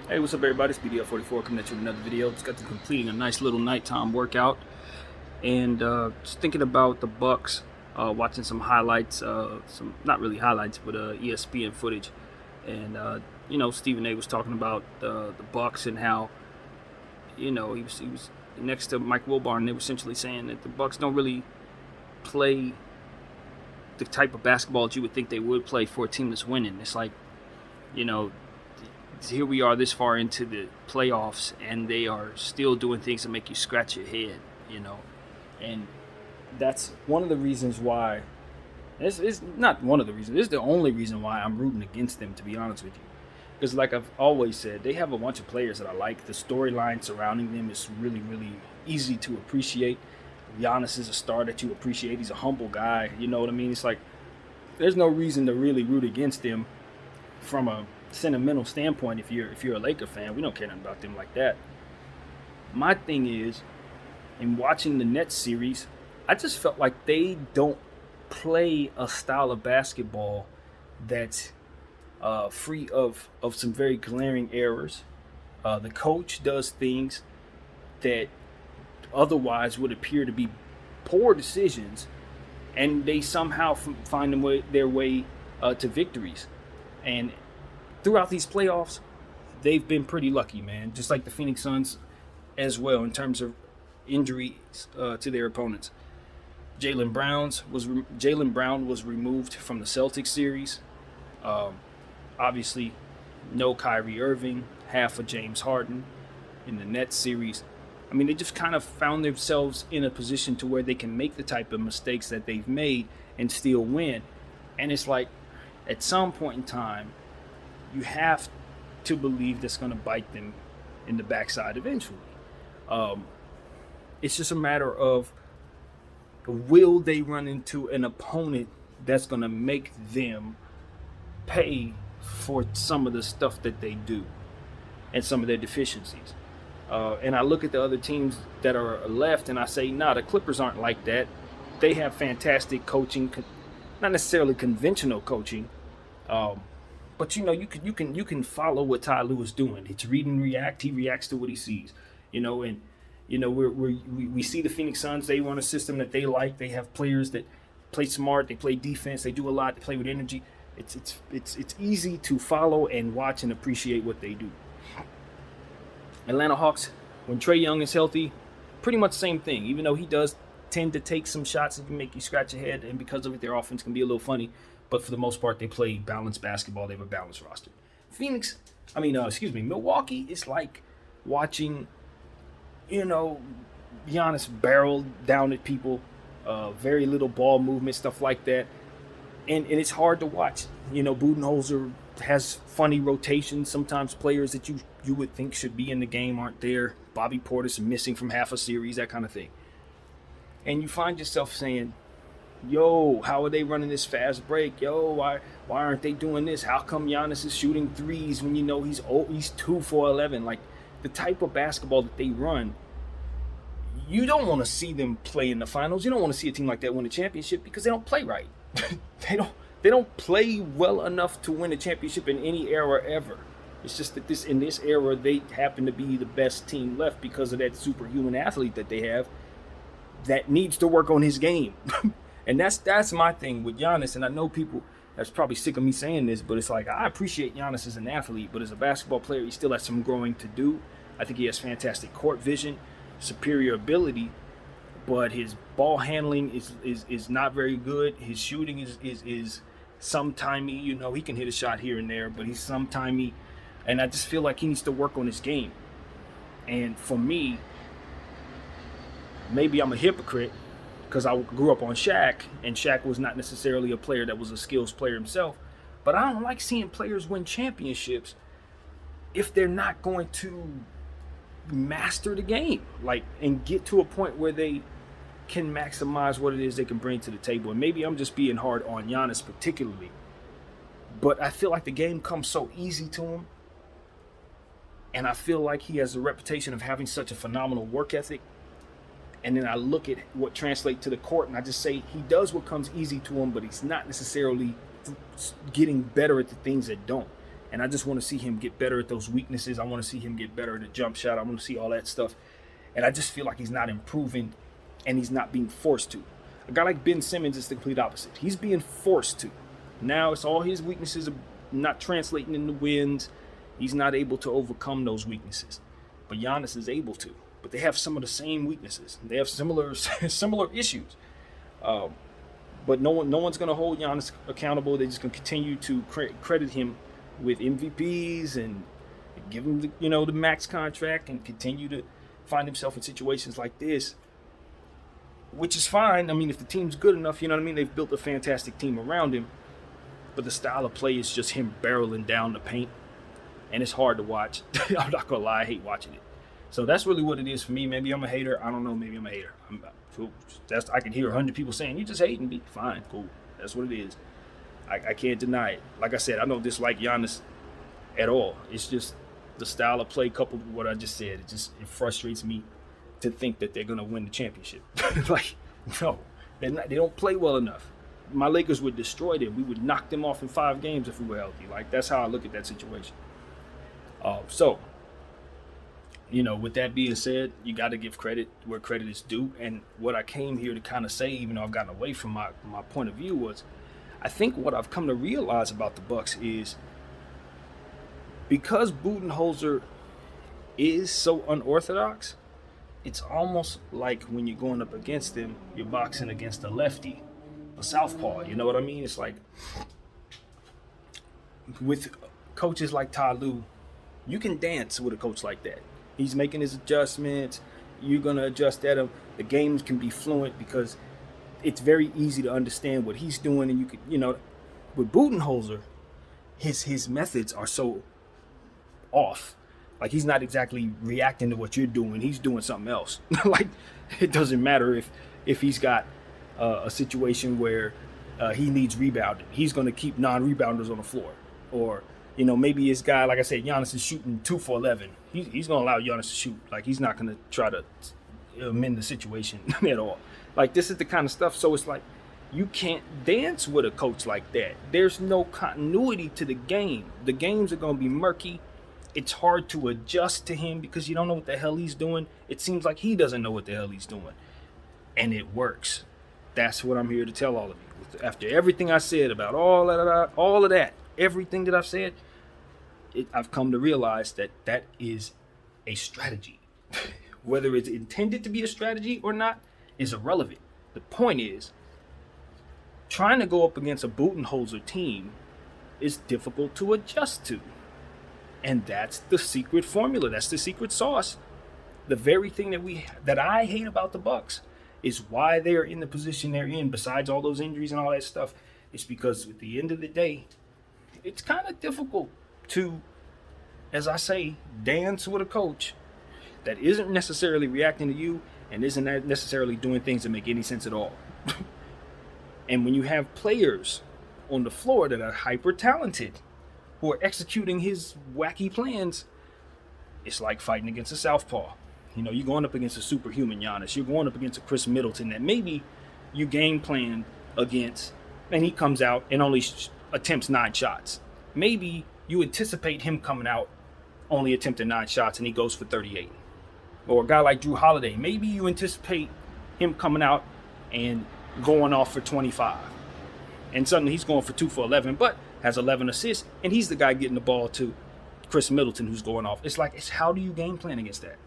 Hey, what's up, everybody? It's BDL44 coming at you with another video. Just got to completing a nice little nighttime workout, and just thinking about the Bucks. Watching some highlights, some not really highlights, but ESPN footage, and Stephen A. was talking about the Bucks and how he was next to Mike Wilbon. And they were essentially saying that the Bucks don't really play the type of basketball that you would think they would play for a team that's winning. It's like, you know, here we are this far into the playoffs, and they are still doing things that make you scratch your head, and that's one of the reasons why. It's not one of the reasons. It's the only reason why I'm rooting against them, to be honest with you. Because, like I've always said, they have a bunch of players that I like. The storyline surrounding them is really, really easy to appreciate. Giannis is a star that you appreciate. He's a humble guy. You know what I mean? It's like there's no reason to really root against them from a sentimental standpoint. If you're a Laker fan, we don't care nothing about them like that. My thing is, in watching the Nets series, I just felt like they don't play a style of basketball that's free of some very glaring errors. The coach does things that otherwise would appear to be poor decisions, and they somehow find their way to victories. And throughout these playoffs, they've been pretty lucky, man. Just like the Phoenix Suns as well, in terms of injuries to their opponents. Jaylen Brown was removed from the Celtics series. Obviously, no Kyrie Irving, half of James Harden in the Nets series. I mean, they just kind of found themselves in a position to where they can make the type of mistakes that they've made and still win. And it's like, at some point in time, you have to believe that's going to bite them in the backside eventually. It's just a matter of, will they run into an opponent that's going to make them pay for some of the stuff that they do and some of their deficiencies. And I look at the other teams that are left and I say, nah, the Clippers aren't like that. They have fantastic coaching, not necessarily conventional coaching, but you can follow what Ty Lue is doing. It's read and react. He reacts to what he sees, and we see the Phoenix Suns. They run a system that they like. They have players that play smart. They play defense. They do a lot. They play with energy. It's easy to follow and watch and appreciate what they do. Atlanta Hawks, when Trae Young is healthy, pretty much the same thing. Even though he does tend to take some shots that can make you scratch your head, and because of it, their offense can be a little funny. But for the most part, they play balanced basketball. They have a balanced roster. Milwaukee is like watching, Giannis barrel down at people, very little ball movement, stuff like that. And it's hard to watch. Budenholzer has funny rotations. Sometimes players that you would think should be in the game aren't there. Bobby Portis missing from half a series, that kind of thing. And you find yourself saying, yo, how are they running this fast break? Yo, why aren't they doing this? How come Giannis is shooting threes when he's 2 for 11? Like, the type of basketball that they run, you don't want to see them play in the finals. You don't want to see a team like that win a championship because they don't play right. They don't play well enough to win a championship in any era ever. It's just that in this era, they happen to be the best team left because of that superhuman athlete that they have that needs to work on his game. And that's my thing with Giannis. And I know people that's probably sick of me saying this, but it's like, I appreciate Giannis as an athlete, but as a basketball player, he still has some growing to do. I think he has fantastic court vision, superior ability, but his ball handling is not very good. His shooting is sometimey. He can hit a shot here and there, but he's sometimey. And I just feel like he needs to work on his game. And for me, maybe I'm a hypocrite, because I grew up on Shaq, and Shaq was not necessarily a player that was a skills player himself. But I don't like seeing players win championships if they're not going to master the game, and get to a point where they can maximize what it is they can bring to the table. And maybe I'm just being hard on Giannis particularly, but I feel like the game comes so easy to him, and I feel like he has a reputation of having such a phenomenal work ethic. And then I look at what translates to the court, and I just say he does what comes easy to him, but he's not necessarily getting better at the things that don't. And I just want to see him get better at those weaknesses. I want to see him get better at the jump shot. I want to see all that stuff. And I just feel like he's not improving and he's not being forced to. A guy like Ben Simmons is the complete opposite. He's being forced to. Now it's all his weaknesses are not translating into wins. He's not able to overcome those weaknesses. But Giannis is able to. But they have some of the same weaknesses. They have similar issues. But no one's going to hold Giannis accountable. They're just going to continue to credit him with MVPs and give him the max contract and continue to find himself in situations like this, which is fine. I mean, if the team's good enough, they've built a fantastic team around him, but the style of play is just him barreling down the paint, and it's hard to watch. I'm not going to lie, I hate watching it. So that's really what it is for me. Maybe I'm a hater. I don't know. Maybe I'm a hater. I can hear 100 people saying, you just hating me. Fine, cool. That's what it is. I can't deny it. Like I said, I don't dislike Giannis at all. It's just the style of play coupled with what I just said. It frustrates me to think that they're going to win the championship. No, they don't play well enough. My Lakers would destroy them. We would knock them off in 5 games if we were healthy. That's how I look at that situation. So, with that being said, you got to give credit where credit is due. And what I came here to kind of say, even though I've gotten away from my point of view, was I think what I've come to realize about the Bucks is because Budenholzer is so unorthodox, it's almost like when you're going up against him, you're boxing against a lefty, a southpaw. You know what I mean? It's like with coaches like Ty Lue, you can dance with a coach like that. He's making his adjustments. You're going to adjust at him. The games can be fluent because it's very easy to understand what he's doing. And you could, with Budenholzer, his methods are so off. Like, he's not exactly reacting to what you're doing. He's doing something else. It doesn't matter if he's got a situation where he needs rebounding. He's going to keep non-rebounders on the floor. Or, maybe his guy, like I said, Giannis is shooting 2 for 11. He's going to allow Giannis to shoot. He's not going to try to amend the situation at all. This is the kind of stuff. So it's like, you can't dance with a coach like that. There's no continuity to the game. The games are going to be murky. It's hard to adjust to him because you don't know what the hell he's doing. It seems like he doesn't know what the hell he's doing. And it works. That's what I'm here to tell all of you. After everything I said about all of that, everything that I've said, I've come to realize that is a strategy. Whether it's intended to be a strategy or not is irrelevant. The point is, trying to go up against a Budenholzer team is difficult to adjust to. And that's the secret formula. That's the secret sauce. The very thing that I hate about the Bucks is why they're in the position they're in, besides all those injuries and all that stuff. It's because at the end of the day, it's kind of difficult to, as I say, dance with a coach that isn't necessarily reacting to you and isn't necessarily doing things that make any sense at all. And when you have players on the floor that are hyper talented, who are executing his wacky plans, it's like fighting against a southpaw. You're going up against a superhuman Giannis. You're going up against a Chris Middleton that maybe you game plan against, and he comes out and only attempts 9 shots. Maybe you anticipate him coming out only attempting 9 shots and he goes for 38. Or a guy like Drew Holiday, maybe you anticipate him coming out and going off for 25. And suddenly he's going for 2 for 11, but has 11 assists, and he's the guy getting the ball to Chris Middleton who's going off. It's how do you game plan against that?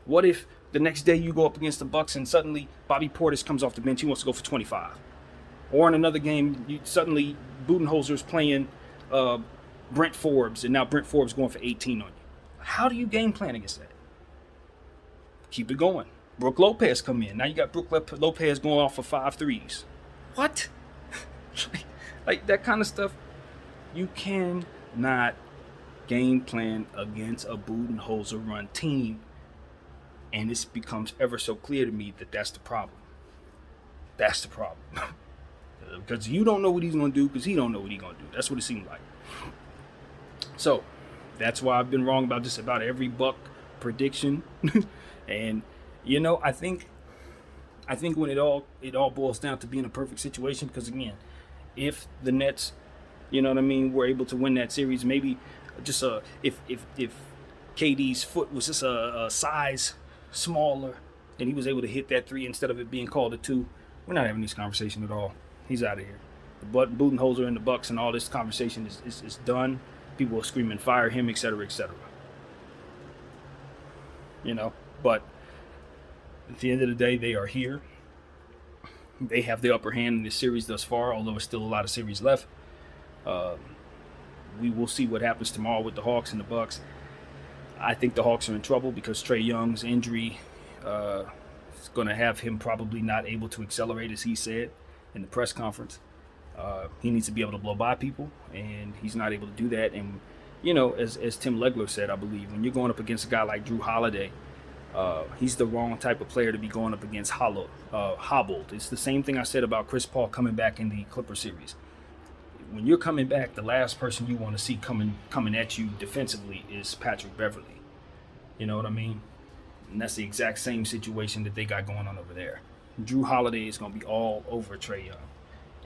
What if the next day you go up against the Bucks and suddenly Bobby Portis comes off the bench, he wants to go for 25? Or in another game, suddenly Budenholzer's playing Brent Forbes, and now Brent Forbes going for 18 on you. How do you game plan against that? Keep it going. Brook Lopez come in. Now you got Brook Lopez going off for 5 threes. What? Like that kind of stuff. You cannot game plan against a Budenholzer run team. And this becomes ever so clear to me that that's the problem. That's the problem. Because you don't know what he's going to do because he don't know what he's going to do. That's what it seems like. So that's why I've been wrong about just about every Buck prediction. And, I think when it all boils down to being a perfect situation, because again, if the Nets you know what I mean, were able to win that series. Maybe just if KD's foot was just a size smaller and he was able to hit that three instead of it being called a two, we're not having this conversation at all. He's out of here. The Budenholzer and the Bucks and all this conversation is done. People are screaming, fire him, etc., etc. You know, but at the end of the day, they are here. They have the upper hand in this series thus far, although there's still a lot of series left. We will see what happens tomorrow with the Hawks and the Bucks. I think the Hawks are in trouble because Trae Young's injury is going to have him probably not able to accelerate, as he said in the press conference. He needs to be able to blow by people, and he's not able to do that. And, you know, as Tim Legler said, I believe, when you're going up against a guy like Drew Holiday, he's the wrong type of player to be going up against hobbled. It's the same thing I said about Chris Paul coming back in the Clipper series. When you're coming back, the last person you want to see coming at you defensively is Patrick Beverley. You know what I mean? And that's the exact same situation that they got going on over there. Drew Holiday is going to be all over Trae Young.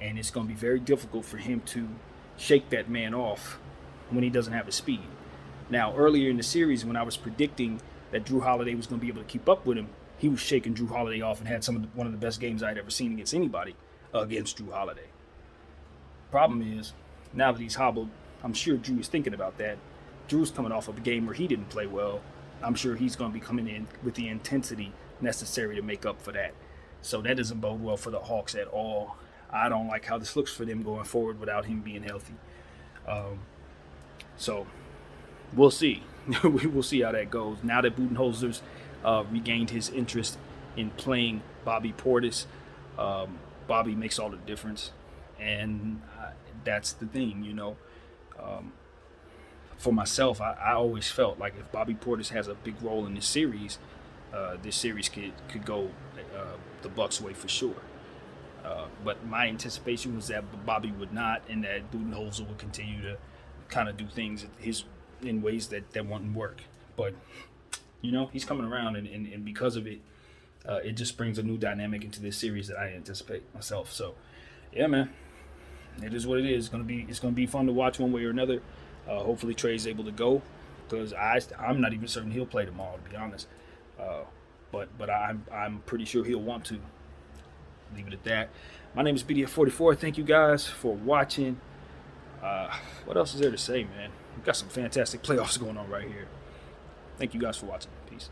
And it's going to be very difficult for him to shake that man off when he doesn't have his speed. Now, earlier in the series, when I was predicting that Drew Holiday was going to be able to keep up with him, he was shaking Drew Holiday off and had one of the best games I'd ever seen against anybody against Drew Holiday. Problem is, now that he's hobbled, I'm sure Drew is thinking about that. Drew's coming off of a game where he didn't play well. I'm sure he's going to be coming in with the intensity necessary to make up for that. So that doesn't bode well for the Hawks at all. I don't like how this looks for them going forward without him being healthy. So we'll see. We will see how that goes. Now that Budenholzer's regained his interest in playing Bobby Portis, Bobby makes all the difference. And that's the thing, you know. For myself, I always felt like if Bobby Portis has a big role in this series could go the Bucks' way for sure. But my anticipation was that Bobby would not, and that Budenholzer would continue to kind of do things in ways that wouldn't work. But, you know, he's coming around, and because of it, it just brings a new dynamic into this series that I anticipate myself. So, yeah, man, it is what it is. It's gonna be fun to watch one way or another. Hopefully, Trae's able to go, because I'm not even certain he'll play tomorrow, to be honest. But I'm pretty sure he'll want to. Leave it at that. My name is BDF44. Thank you guys for watching. What else is there to say, man? We've got some fantastic playoffs going on right here. Thank you guys for watching. Peace.